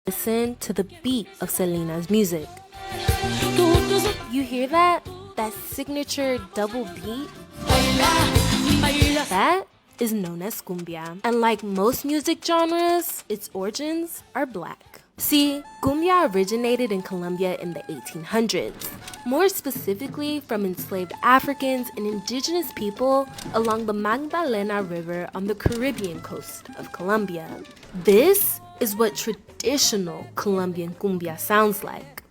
Listen to the beat of Selena's music. You hear that? That signature double beat? That is known as cumbia. And like most music genres, its origins are black. See, cumbia originated in Colombia in the 1800s, more specifically from enslaved Africans and indigenous people along the Magdalena River on the Caribbean coast of Colombia. This is what traditional Colombian cumbia sounds like.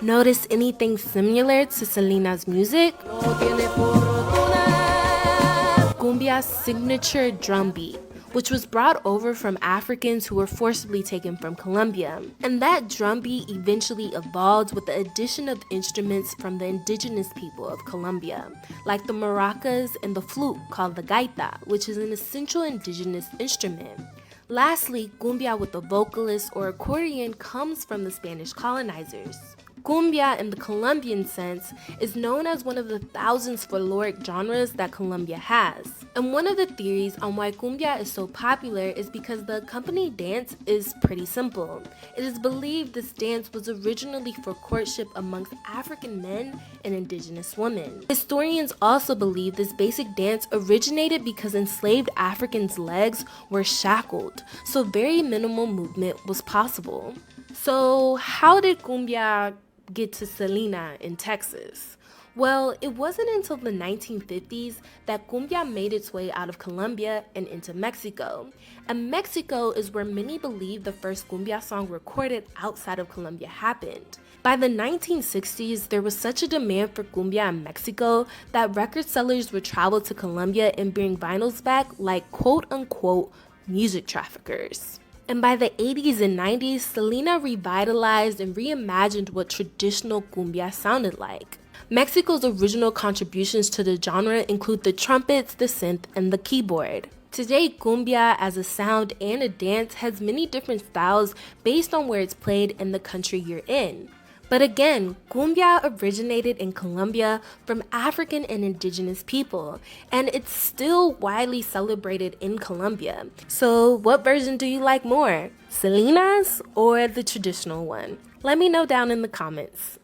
Notice anything similar to Selena's music? Cumbia's signature drum beat, which was brought over from Africans who were forcibly taken from Colombia. And that drum beat eventually evolved with the addition of instruments from the indigenous people of Colombia, like the maracas and the flute called the gaita, which is an essential indigenous instrument. Lastly, cumbia with the vocalist or accordion comes from the Spanish colonizers. Cumbia, in the Colombian sense, is known as one of the thousands folkloric genres that Colombia has. And one of the theories on why cumbia is so popular is because the accompanied dance is pretty simple. It is believed this dance was originally for courtship amongst African men and indigenous women. Historians also believe this basic dance originated because enslaved Africans' legs were shackled, so very minimal movement was possible. So how did cumbia get to Selena in Texas? Well, it wasn't until the 1950s that cumbia made its way out of Colombia and into Mexico. And Mexico is where many believe the first cumbia song recorded outside of Colombia happened. By the 1960s, there was such a demand for cumbia in Mexico that record sellers would travel to Colombia and bring vinyls back like quote-unquote music traffickers. And by the 80s and 90s, Selena revitalized and reimagined what traditional cumbia sounded like. Mexico's original contributions to the genre include the trumpets, the synth, and the keyboard. Today, cumbia as a sound and a dance has many different styles based on where it's played and the country you're in. But again, cumbia originated in Colombia from African and indigenous people, and it's still widely celebrated in Colombia. So what version do you like more, Selena's or the traditional one? Let me know down in the comments.